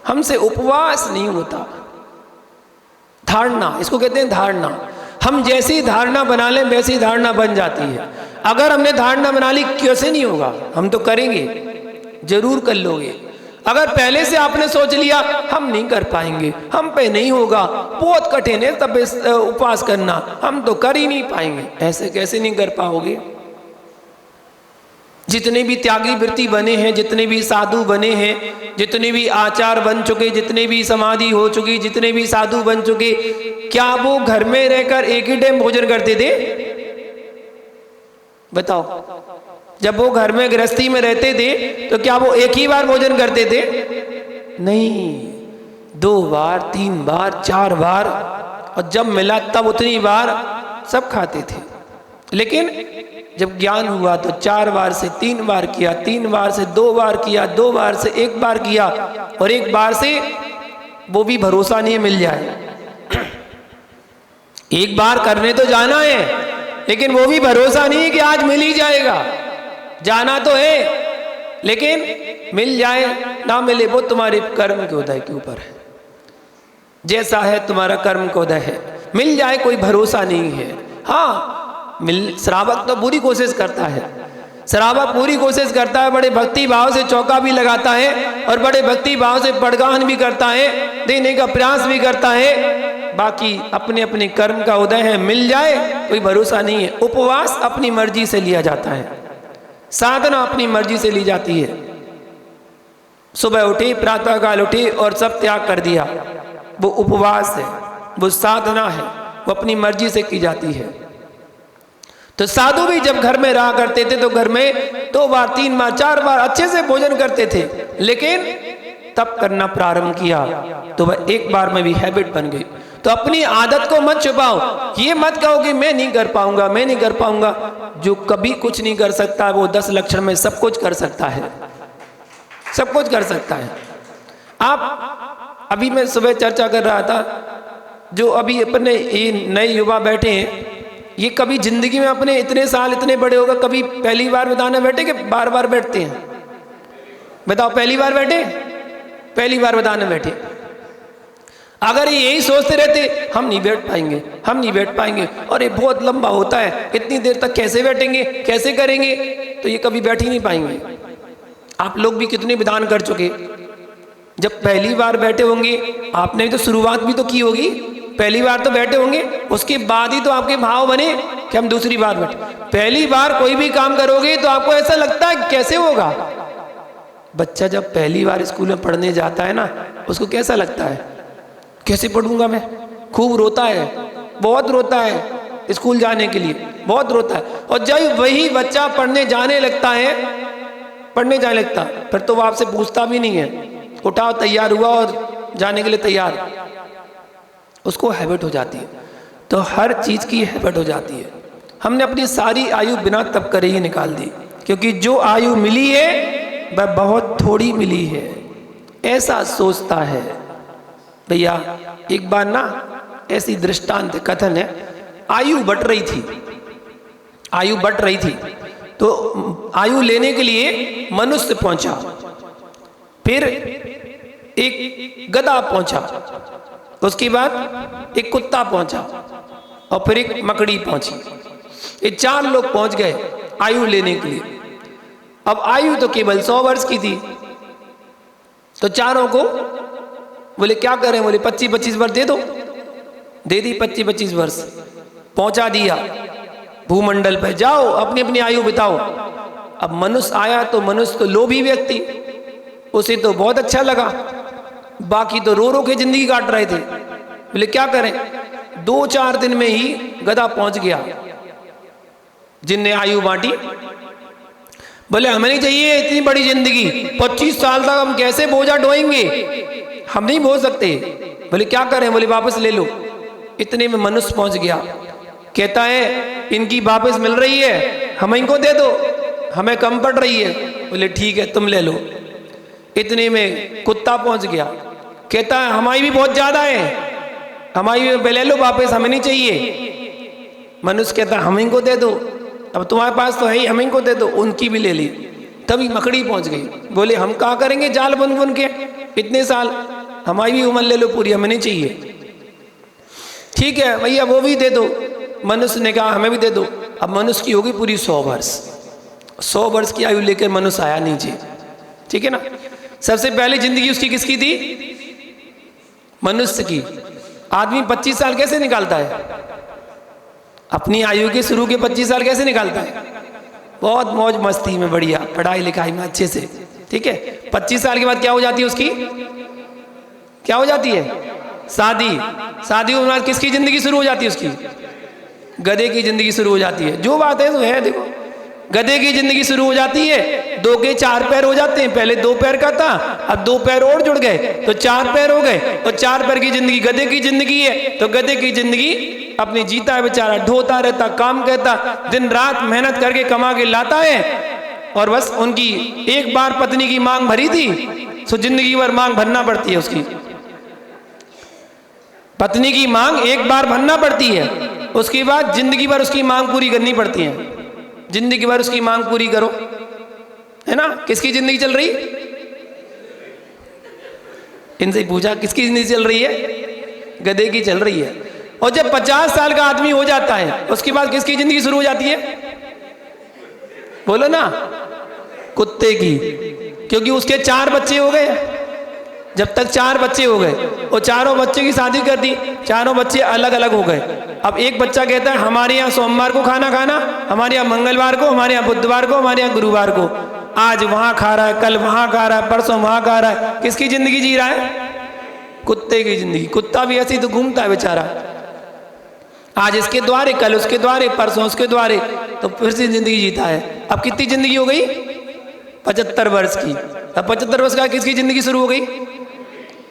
हमसे उपवास नहीं होता। धारणा, इसको कहते हैं धारणा। हम जैसी धारणा बना लें वैसी धारणा बन जाती है। अगर हमने धारणा बना ली कैसे नहीं होगा, हम तो करेंगे, जरूर कर लोगे। अगर पहले से आपने सोच लिया हम नहीं कर पाएंगे, हम पे नहीं होगा, बहुत कठिन है तब उपवास करना, हम तो कर ही नहीं पाएंगे, ऐसे कैसे नहीं कर पाओगे। जितने भी त्यागी वृत्ति बने हैं, जितने भी साधु बने हैं, जितने भी आचार बन चुके, जितने भी समाधि हो चुकी, जितने भी साधु बन चुके, क्या वो घर में रहकर एक ही टाइम भोजन करते थे? बताओ। जब वो घर में गृहस्थी में रहते थे तो क्या वो एक ही बार भोजन करते थे? नहीं, 2 बार, 3 बार, 4 बार, और जब मिला तब उतनी बार सब खाते थे। लेकिन जब ज्ञान हुआ तो 4 बार से 3 बार किया, 3 बार से 2 बार किया, 2 बार से 1 बार किया, और 1 बार से वो भी भरोसा नहीं मिल जाए। 1 बार करने तो जाना है, लेकिन वो भी भरोसा नहीं है कि आज मिल ही जाएगा। जाना तो है, लेकिन मिल जाए ना मिले वो तुम्हारे कर्म के उदय के ऊपर है। जैसा है तुम्हारा कर्म का उदय है, मिल जाए कोई भरोसा नहीं है। हाँ, श्रावक तो पूरी कोशिश करता है, श्रावक पूरी कोशिश करता है, बड़े भक्ति भाव से चौका भी लगाता है और बड़े भक्ति भाव से पड़गान भी करता है, देने का प्रयास भी करता है। बाकी अपने अपने कर्म का उदय है, मिल जाए कोई भरोसा नहीं है। उपवास अपनी मर्जी से लिया जाता है, साधना अपनी मर्जी से ली जाती है। सुबह उठे, प्रातः काल उठे और सब त्याग कर दिया, वो उपवास है, वो साधना है, वो अपनी मर्जी से की जाती है। तो साधु भी जब घर में रहा करते थे तो घर में 2 बार, 3 बार, 4 बार अच्छे से भोजन करते थे, लेकिन तप करना प्रारंभ किया तो वह 1 बार में भी हैबिट बन गई। तो अपनी आदत को मत छुपाओ, ये मत कहो कि मैं नहीं कर पाऊंगा, मैं नहीं कर पाऊंगा। जो कभी कुछ नहीं कर सकता वो 10 लक्षण में सब कुछ कर सकता है, सब कुछ कर सकता है। आप अभी मैं सुबह चर्चा कर रहा था, जो अभी अपने ये नए युवा बैठे हैं, ये कभी जिंदगी में अपने इतने साल इतने बड़े होगा कभी पहली बार बताने बैठे कि बार बार बैठते हैं? बताओ, पहली बार बैठे? पहली बार बताने बैठे। अगर ये यही सोचते रहते हम नहीं बैठ पाएंगे, हम नहीं बैठ पाएंगे, और ये बहुत लंबा होता है, इतनी देर तक कैसे बैठेंगे, कैसे करेंगे, तो ये कभी बैठ ही नहीं पाएंगे। आप लोग भी कितने विधान कर चुके। जब पहली बार बैठे होंगे, आपने भी तो शुरुआत भी तो की होगी, पहली बार तो बैठे होंगे, उसके बाद ही तो आपके भाव बने कि हम दूसरी बार बैठे। पहली बार कोई भी काम करोगे तो आपको ऐसा लगता है कैसे होगा। बच्चा जब पहली बार स्कूल में पढ़ने जाता है ना, उसको कैसा लगता है, कैसे पढ़ूंगा मैं, खूब रोता है, बहुत रोता है स्कूल जाने के लिए, बहुत रोता है। और जब वही बच्चा पढ़ने जाने लगता है, पढ़ने जाने लगता, फिर तो वो आपसे पूछता भी नहीं है, उठाओ तैयार हुआ और जाने के लिए तैयार, उसको हैबिट हो जाती है। तो हर चीज़ की हैबिट हो जाती है। हमने अपनी सारी आयु बिना तप करे ही निकाल दी, क्योंकि जो आयु मिली है वह बहुत थोड़ी मिली है, ऐसा सोचता है। भैया एक बार ना ऐसी दृष्टांत कथन है, आयु बढ़ रही थी, आयु बढ़ रही थी, तो आयु लेने के लिए मनुष्य पहुंचा। फिर एक गधा पहुंचा, उसके बाद एक कुत्ता पहुंचा और फिर एक मकड़ी पहुंची। ये 4 लोग पहुंच गए आयु लेने के लिए। अब आयु तो केवल 100 वर्ष की थी, तो चारों को बोले क्या करें, बोले 25-25 वर्ष दे दो। दे दी 25-25 वर्ष, पहुंचा दिया भूमंडल पर, जाओ अपनी अपनी आयु बिताओ। अब मनुष्य आया तो मनुष्य तो लोभी व्यक्ति, उसे तो बहुत अच्छा लगा, बाकी तो रो रो के जिंदगी काट रहे थे। बोले क्या करें, 2-4 दिन में ही गधा पहुंच गया जिनने आयु बांटी। बोले हमें नहीं चाहिए इतनी बड़ी जिंदगी, 25 साल तक हम कैसे बोझा ढोएंगे, हम नहीं बोझ सकते। बोले क्या करें, बोले वापस ले लो। इतने में मनुष्य पहुंच गया, कहता है इनकी वापस मिल रही है, हम इनको दे दो, हमें कम पड़ रही है। बोले ठीक है तुम ले लो। इतने में कुत्ता पहुंच गया, कहता है हमारी भी बहुत ज्यादा है, हमारी भी ले लो वापस, हमें नहीं चाहिए। मनुष्य कहता है हम इनको दे दो, अब तुम्हारे पास तो है ही, हम इनको दे दो। उनकी भी ले ली। तभी मकड़ी पहुंच गई, बोले हम क्या करेंगे जाल बुन बुन के इतने साल, हमारी भी उम्र ले लो पूरी, हमें नहीं चाहिए। ठीक है भैया वो भी दे दो। मनुष्य ने कहा हमें भी दे दो। अब मनुष्य की होगी पूरी 100 वर्ष। 100 वर्ष की आयु लेकर मनुष्य आया नीचे, ठीक है ना। सबसे पहले जिंदगी उसकी किसकी थी, मनुष्य की। आदमी 25 साल कैसे निकालता है, अपनी आयु के शुरू के 25 साल कैसे निकालता है, बहुत मौज मस्ती में, बढ़िया पढ़ाई लिखाई में अच्छे से, ठीक है। 25 साल के बाद क्या हो जाती है उसकी, क्या हो जाती है, शादी। शादी के बाद किसकी जिंदगी शुरू हो जाती है उसकी, गधे की जिंदगी शुरू हो जाती है। जो बात है तो है, देखो गधे की जिंदगी शुरू हो जाती है, 2 के 4 पैर हो जाते हैं। पहले 2 पैर का था, अब 2 पैर और जुड़ गए तो 4 पैर हो गए, और 4 पैर की जिंदगी गधे की जिंदगी है। तो गधे की जिंदगी अपनी जीता है बेचारा, ढोता रहता, काम करता, दिन रात मेहनत करके कमा के लाता है। और बस उनकी एक बार पत्नी की मांग भरी थी, तो जिंदगी भर मांग भरना पड़ती है उसकी। पत्नी की मांग एक बार भरना पड़ती है, उसके बाद जिंदगी भर उसकी मांग पूरी करनी पड़ती है। जिंदगी भर उसकी मांग पूरी करो, है ना। किसकी जिंदगी चल रही, इनसे पूछा किसकी जिंदगी चल रही है, गधे की चल रही है। और जब 50 साल का आदमी हो जाता है, उसके बाद किसकी जिंदगी शुरू हो जाती है, बोलो ना, कुत्ते की। क्योंकि उसके 4 बच्चे हो गए। जब तक 4 बच्चे हो गए, और चारों बच्चे की शादी कर दी, चारों बच्चे अलग अलग हो गए। अब एक बच्चा कहता है हमारे यहाँ सोमवार को खाना खाना, हमारे यहाँ मंगलवार को, हमारे यहाँ बुधवार को, हमारे यहाँ गुरुवार को। आज वहां खा रहा है, कल वहां खा रहा है, परसों वहां खा रहा है। किसकी जिंदगी जी रहा है, कुत्ते की जिंदगी। कुत्ता भी ऐसे ही तो घूमता है बेचारा, आज इसके द्वारे, कल उसके द्वारे, परसों उसके द्वारे, तो फिर से जिंदगी जीता है। अब कितनी जिंदगी हो गई, 75 वर्ष की। अब 75 वर्ष का किसकी जिंदगी शुरू हो गई,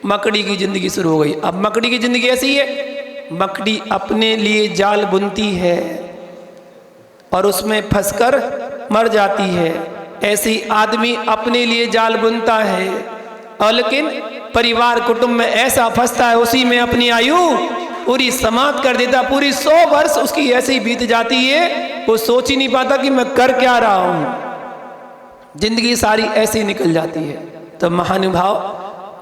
मकड़ी की जिंदगी शुरू हो गई। अब मकड़ी की जिंदगी ऐसी है, मकड़ी अपने लिए जाल बुनती है और उसमें फंसकर मर जाती है। ऐसे ही आदमी अपने लिए जाल बुनता है, और लेकिन परिवार कुटुंब में ऐसा फंसता है, उसी में अपनी आयु पूरी समाप्त कर देता। पूरी 100 वर्ष उसकी ऐसे ही बीत जाती है, वो सोच ही नहीं पाता कि मैं कर क्या रहा हूं। जिंदगी सारी ऐसे ही निकल जाती है। तो महानुभाव,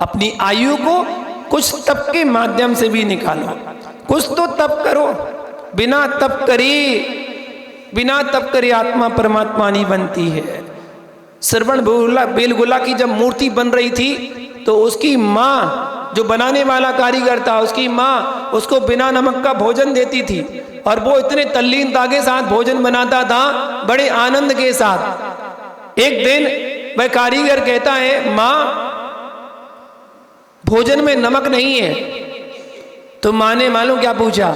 अपनी आयु को कुछ तप के माध्यम से भी निकालो, कुछ तो तप करो। बिना तप करे आत्मा परमात्मा नहीं बनती है। श्रवण बेलगोला की जब मूर्ति बन रही थी, तो उसकी माँ, जो बनाने वाला कारीगर था, उसकी माँ उसको बिना नमक का भोजन देती थी, और वो इतने तल्लीनता के साथ भोजन बनाता था, बड़े आनंद के साथ। एक दिन वह कारीगर कहता है, माँ भोजन में नमक नहीं है। तो माँ ने मालूम क्या पूछा,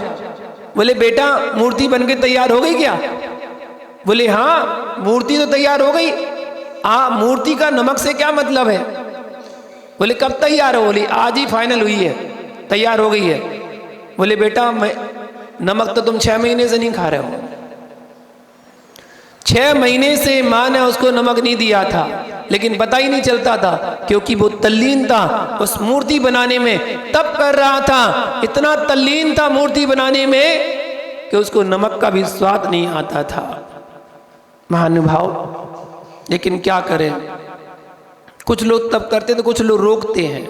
बोले बेटा मूर्ति बनके तैयार हो गई क्या? बोले हाँ मूर्ति तो तैयार हो गई। मूर्ति का नमक से क्या मतलब है? बोले कब तैयार हो? बोली आज ही फाइनल हुई है, तैयार हो गई है। बोले बेटा मैं नमक तो तुम 6 महीने से नहीं खा रहे हो। 6 महीने से माँ ने उसको नमक नहीं दिया था, लेकिन पता ही नहीं चलता था, क्योंकि वो तल्लीन था उस मूर्ति बनाने में, तब कर रहा था, इतना तल्लीन था मूर्ति बनाने में कि उसको नमक का भी स्वाद नहीं आता था। महानुभाव, लेकिन क्या करें, कुछ लोग तब करते तो कुछ लोग रोकते हैं।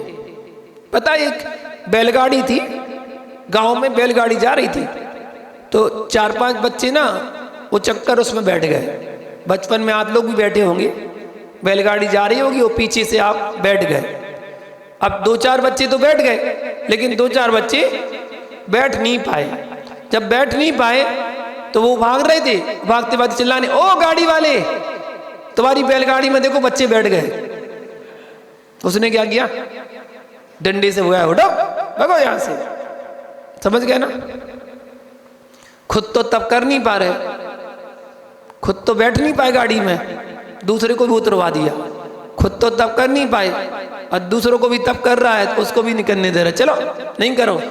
पता एक बैलगाड़ी थी, गांव में बैलगाड़ी जा रही थी, तो 4-5 बच्चे ना वो चक्कर उसमें बैठ गए। बचपन में आप लोग भी बैठे होंगे, बैलगाड़ी जा रही होगी, वो पीछे से आप बैठ गए। अब 2-4 बच्चे तो बैठ गए, लेकिन 2-4 बच्चे बैठ नहीं पाए। जब बैठ नहीं पाए तो वो भाग रहे थे, भागते भागते चिल्लाने, ओ गाड़ी वाले, तुम्हारी बैलगाड़ी में देखो बच्चे बैठ गए। उसने क्या किया, डंडे से बोया, उठो भगो यहां से। समझ गए ना? खुद तो तब कर नहीं पा रहे, खुद तो बैठ नहीं पाए गाड़ी में, दूसरे को भी उतरवा दिया। खुद तो तब कर नहीं पाए और दूसरों को भी तब कर रहा है, तो उसको भी नहीं करने दे रहे। चलो नहीं करो,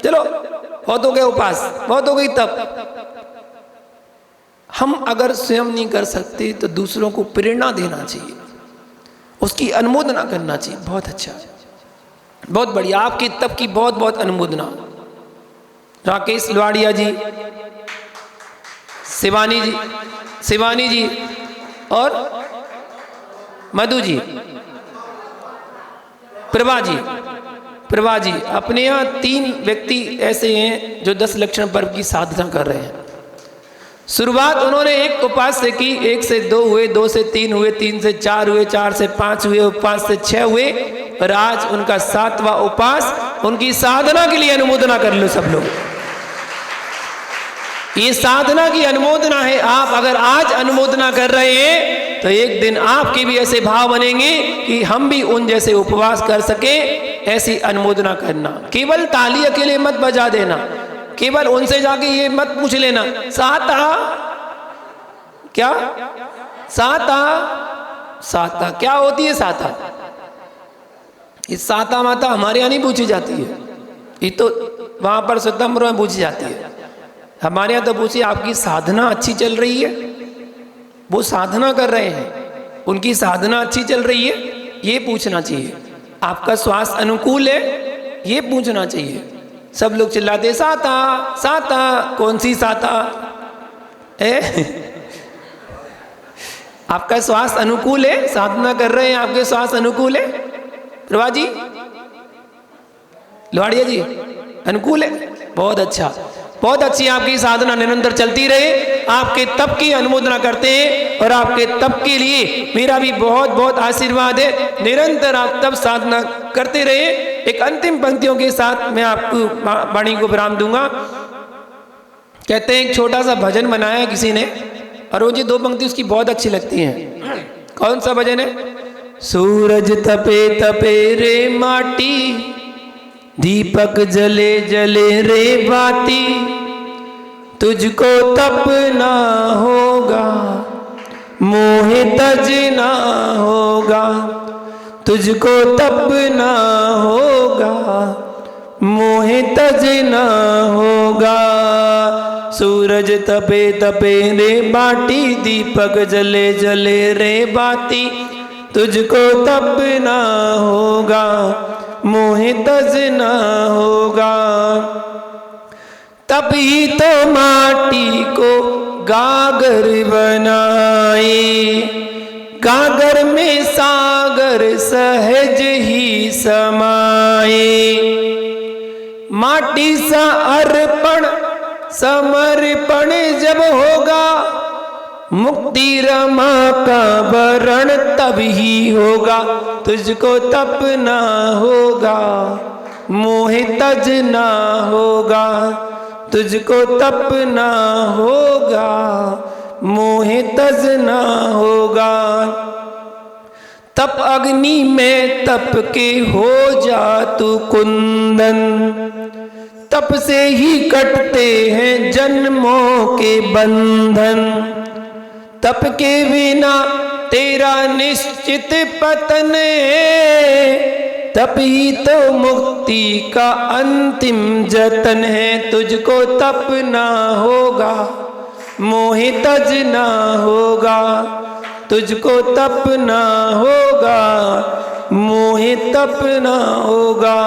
चलो बहुत हो गए उपास, बहुत हो गई तब। हम अगर स्वयं नहीं कर सकते तो दूसरों को प्रेरणा देना चाहिए, उसकी अनुमोदना करना चाहिए। बहुत अच्छा, बहुत बढ़िया, आपके तब की बहुत बहुत अनुमोदना। राकेश लवाड़िया जी, शिवानी जी और मधु जी, प्रभा जी, अपने यहाँ 3 व्यक्ति ऐसे हैं जो 10 लक्षण पर्व की साधना कर रहे हैं। शुरुआत उन्होंने एक उपास से की, 1 से 2 हुए, 2 से 3 हुए, 3 से 4 हुए, 4 से 5 हुए, 5 से 6 हुए, और आज उनका 7वां उपास। उनकी साधना के लिए अनुमोदना कर लो सब लोग। ये साधना की अनुमोदना है। आप अगर आज अनुमोदना कर रहे हैं तो एक दिन आपके भी ऐसे भाव बनेंगे कि हम भी उन जैसे उपवास कर सके। ऐसी अनुमोदना करना, केवल ताली अकेले मत बजा देना, केवल उनसे जाके ये मत पूछ लेना साता क्या, साता क्या होती है। साता, इस साता माता हमारे यहाँ नहीं पूछी जाती है, ये तो वहां पर सितंबर में पूछी जाती है। हमारे यहाँ तो पूछिए आपकी साधना अच्छी चल रही है, वो साधना कर रहे हैं, उनकी साधना अच्छी चल रही है, ये पूछना चाहिए। आपका स्वास्थ्य अनुकूल है, ये पूछना चाहिए। सब लोग चिल्लाते साता साता, कौन सी साता है? आपका स्वास्थ्य अनुकूल है, साधना कर रहे हैं, आपके स्वास्थ्य अनुकूल है। प्रभा जी, लवाड़िया जी, अनुकूल है, बहुत अच्छा, बहुत अच्छी आपकी साधना निरंतर चलती रहे। आपके तप की अनुमोदना करते हैं और आपके तप के लिए मेरा भी बहुत बहुत आशीर्वाद है। निरंतर आप तप साधना करते रहे। एक अंतिम पंक्तियों के साथ मैं आपको वाणी को विराम दूंगा। कहते हैं एक छोटा सा भजन बनाया किसी ने, और मुझे 2 पंक्ति उसकी बहुत अच्छी लगती हैं। कौन सा भजन है? सूरज तपे तपे रे माटी, दीपक जले जले रे बाती, तुझको तपना होगा मोहे तजना होगा, तुझको तपना होगा मोहे तजना होगा। सूरज तपे तपे रे बाटी, दीपक जले जले रे बाती, तुझको तपना होगा मोहे तजना होगा। तभी तो माटी को गागर बनाए, गागर में सागर सहज ही समाए। माटी सा अर्पण समर्पण जब होगा, मुक्ति रमा का वरण तब ही होगा। तुझको तपना होगा मोहे तजना होगा, तुझको तपना होगा मोहे तजना होगा। तप अग्नि में तप के हो जा तू कुंदन, तप से ही कटते हैं जन्मों के बंधन। तप के बिना तेरा निश्चित पतन है, तप ही तो मुक्ति का अंतिम जतन है। तुझको तपना होगा मोहे तजना होगा, तुझको तपना होगा मोहे तपना होगा।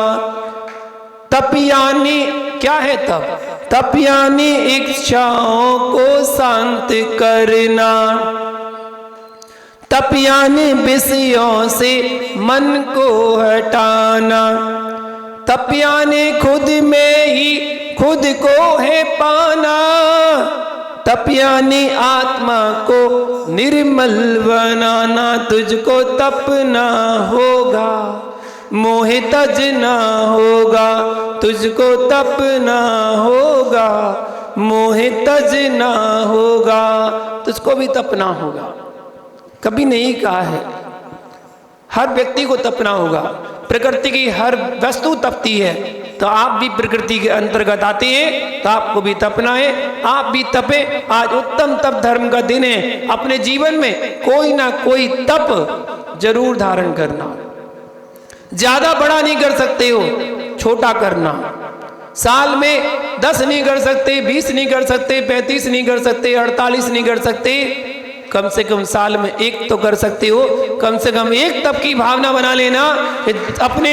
तप यानी क्या है? तप, तप यानी इच्छाओं को शांत करना, तप यानी विषयों से मन को हटाना, तपिया ने खुद में ही खुद को है पाना, तपिया ने आत्मा को निर्मल बनाना, तुझको तपना होगा मोहे तजना होगा, तुझको तपना होगा मोहे तजना होगा, तुझको भी तपना होगा। कभी नहीं कहा है, हर व्यक्ति को तपना होगा। प्रकृति की हर वस्तु तपती है, तो आप भी प्रकृति के अंतर्गत आते हैं, तो आपको भी तपना है, आप भी तपे। आज उत्तम तप धर्म का दिन है, अपने जीवन में कोई ना कोई तप जरूर धारण करना। ज्यादा बड़ा नहीं कर सकते हो, छोटा करना। साल में 10 नहीं कर सकते, 20 नहीं कर सकते, 35 नहीं कर सकते, 48 नहीं कर सकते, कम से कम साल में एक तो कर सकते हो। कम से कम एक तप की भावना बना लेना कि अपने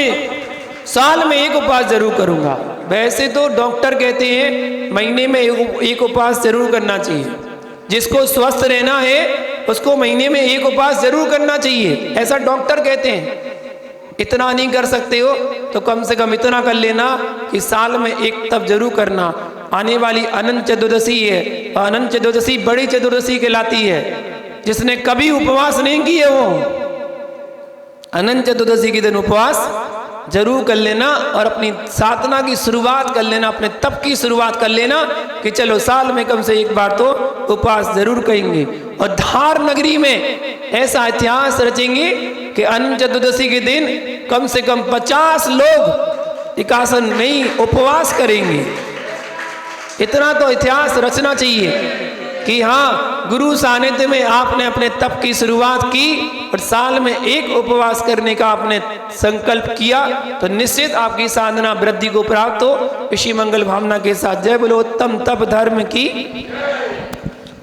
साल में एक उपवास जरूर करूंगा। वैसे तो डॉक्टर कहते हैं महीने में एक उपवास जरूर करना चाहिए। जिसको स्वस्थ रहना है उसको महीने में एक उपवास जरूर करना चाहिए, ऐसा डॉक्टर कहते हैं। इतना नहीं कर सकते हो तो कम से कम इतना कर लेना कि साल में एक तप जरूर करना। आने वाली अनंत चतुर्दशी है, अनंत चतुर्दशी बड़ी चतुर्दशी कहलाती है। जिसने कभी उपवास नहीं किए वो अनंत चतुर्दशी के दिन उपवास जरूर कर लेना और अपनी साधना की शुरुआत कर लेना, अपने तप की शुरुआत कर लेना कि चलो साल में कम से एक बार तो उपवास जरूर करेंगे। और धार नगरी में ऐसा इतिहास रचेंगे कि अनंत चतुर्दशी के दिन कम से कम 50 लोग एकासन नहीं उपवास करेंगे। इतना तो इतिहास रचना चाहिए कि हाँ, गुरु सानिध्य में आपने अपने तप की शुरुआत की और साल में एक उपवास करने का आपने संकल्प किया तो निश्चित आपकी साधना वृद्धि को प्राप्त हो। इसी मंगल भावना के साथ जय बोलो उत्तम तप धर्म की।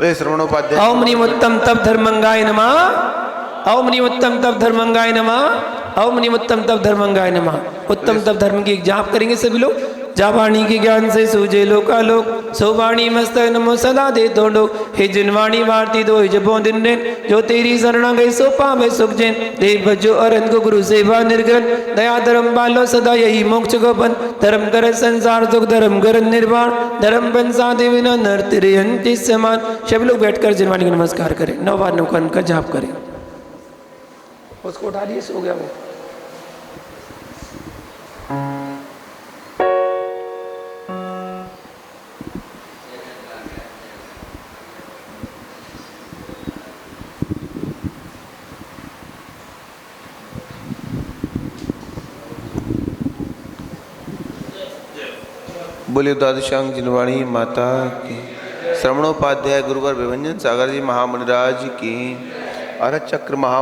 वे श्रवणोपाध्याय। ओम नीम उत्तम तप धर्मंगाय नमः। ओम नीम उत्तम तप धर्मंगाय नमः। ओम नीम उत्तम तप धर्मंगाय नमः। उत्तम तप धर्म की जाप करेंगे सभी लोग। जा वाणी के ज्ञान से सूझे लोकालोक, सो वाणी मस्तक नमो सदा दे तोड़ो। हे जिन वाणी वारती दो जबों दिन दिन, जो तेरी शरणा गई सो पावे सुख जिन। देव भजो अरंत को गुरु सेवा निर्गन, दया धर्म पालो सदा यही मोक्ष को बन। धर्म कर संसार सुख धर्म कर निर्वाण, धर्म बन साधे बिना नर तेरे अंति समान। सब लोग बैठकर जिन वाणी को नमस्कार करें, 9 बार नौकन का जाप करें। उसको उठा लिए, सो गया वो। बोलिए द्वादशांग जिनवाणी माता की। श्रवणोपाध्याय गुरुवर विभंजन सागर जी महामुनिराज की। अरहत चक्र महा